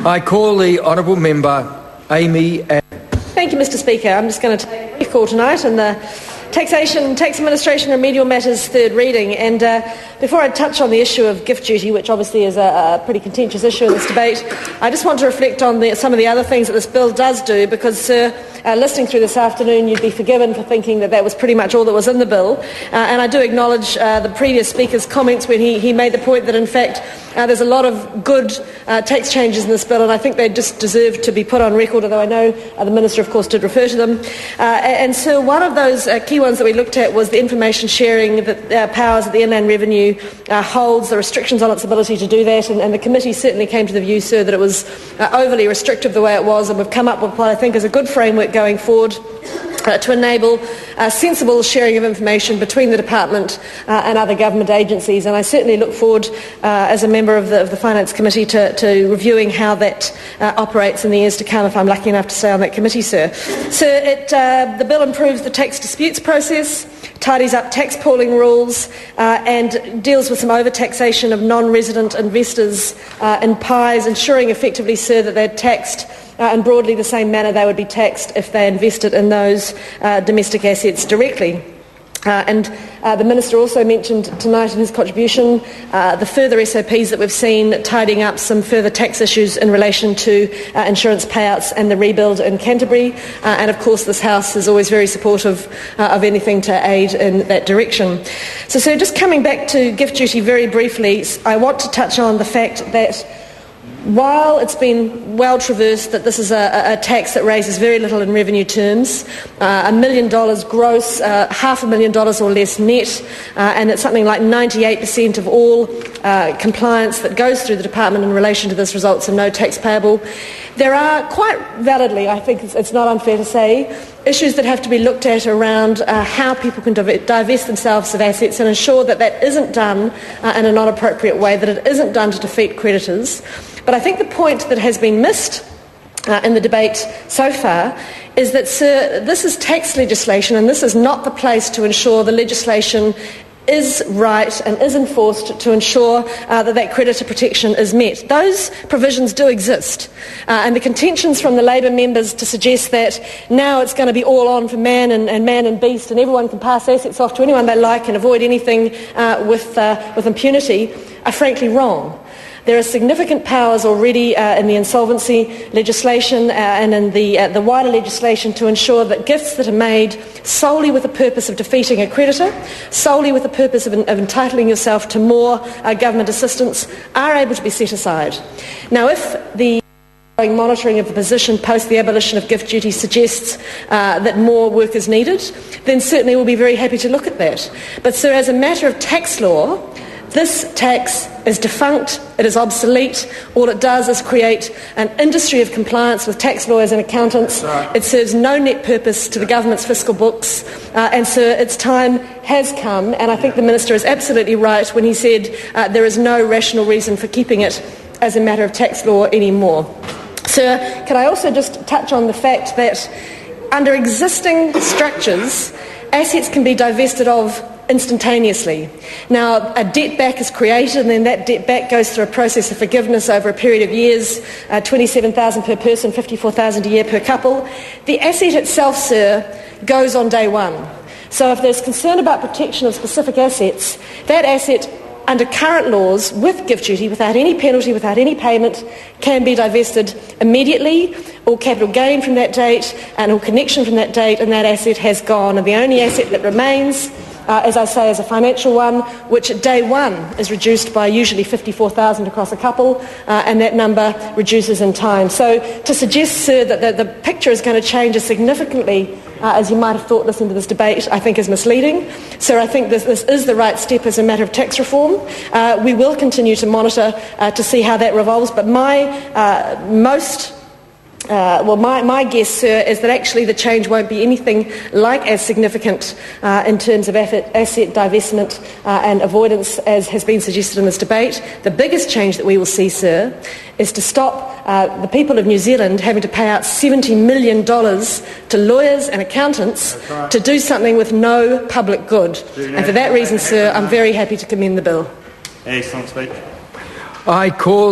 I call the honourable member Amy. Thank you, Mr Speaker. I'm just going to take a brief call tonight on the Taxation, Tax Administration Remedial Matters third reading. And before I touch on the issue of gift duty, which obviously is a pretty contentious issue in this debate, I just want to reflect on some of the other things that this bill does do, because, Sir, listening through this afternoon, you'd be forgiven for thinking that that was pretty much all that was in the bill. And I do acknowledge the previous speaker's comments when he made the point that, in fact, there's a lot of good tax changes in this bill, and I think they just deserve to be put on record, although I know the Minister, of course, did refer to them. And so one of those key ones that we looked at was the information sharing powers that the Inland Revenue holds, the restrictions on its ability to do that, and the committee certainly came to the view, Sir, that it was overly restrictive the way it was, and we've come up with what I think is a good framework going forward to enable sensible sharing of information between the Department and other government agencies. And I certainly look forward, as a member of the Finance Committee, to reviewing how that operates in the years to come, if I'm lucky enough to stay on that committee, Sir. The bill improves the tax disputes process, tidies up tax pooling rules, and deals with some over-taxation of non-resident investors in pies, ensuring effectively, Sir, that they're taxed in broadly the same manner they would be taxed if they invested in those domestic assets directly. And the Minister also mentioned tonight in his contribution the further SOPs that we've seen tidying up some further tax issues in relation to insurance payouts and the rebuild in Canterbury. And of course this House is always very supportive of anything to aid in that direction. So just coming back to gift duty very briefly, I want to touch on the fact that while it's been well traversed that this is a tax that raises very little in revenue terms, $1 million gross, $500,000 or less net, and it's something like 98% of all compliance that goes through the Department in relation to this results in no tax payable, there are quite validly, I think it's not unfair to say, issues that have to be looked at around how people can divest themselves of assets and ensure that that isn't done in a non-appropriate way, that it isn't done to defeat creditors. But I think the point that has been missed in the debate so far is that, Sir, this is tax legislation, and this is not the place to ensure the legislation is right and is enforced to ensure that creditor protection is met. Those provisions do exist, and the contentions from the Labour members to suggest that now it's going to be all on for man and beast and everyone can pass assets off to anyone they like and avoid anything with impunity are frankly wrong. There are significant powers already in the insolvency legislation and in the wider legislation to ensure that gifts that are made solely with the purpose of defeating a creditor, solely with the purpose of entitling yourself to more government assistance, are able to be set aside. Now, if the monitoring of the position post the abolition of gift duty suggests that more work is needed, then certainly we'll be very happy to look at that. But, Sir, as a matter of tax law, this tax is defunct, it is obsolete. All it does is create an industry of compliance with tax lawyers and accountants. It serves no net purpose to the government's fiscal books. And, Sir, its time has come, and I think the Minister is absolutely right when he said there is no rational reason for keeping it as a matter of tax law anymore. Sir, can I also just touch on the fact that under existing structures, assets can be divested of instantaneously. Now, a debt back is created, and then that debt back goes through a process of forgiveness over a period of years, $27,000 per person, $54,000 a year per couple. The asset itself, Sir, goes on day one. So if there's concern about protection of specific assets, that asset, under current laws, with gift duty, without any penalty, without any payment, can be divested immediately. All capital gain from that date and all connection from that date, and that asset has gone. And the only asset that remains, as I say, is a financial one, which at day one is reduced by usually $54,000 across a couple, and that number reduces in time. So to suggest, Sir, that the picture is going to change as significantly as you might have thought listening to this debate, I think is misleading. Sir, I think this is the right step as a matter of tax reform. We will continue to monitor to see how that revolves, but my guess, Sir, is that actually the change won't be anything like as significant in terms of asset divestment and avoidance as has been suggested in this debate. The biggest change that we will see, Sir, is to stop the people of New Zealand having to pay out $70 million to lawyers and accountants to do something with no public good. And for that reason, Sir, I'm very happy to commend the bill. Excellent speech. I call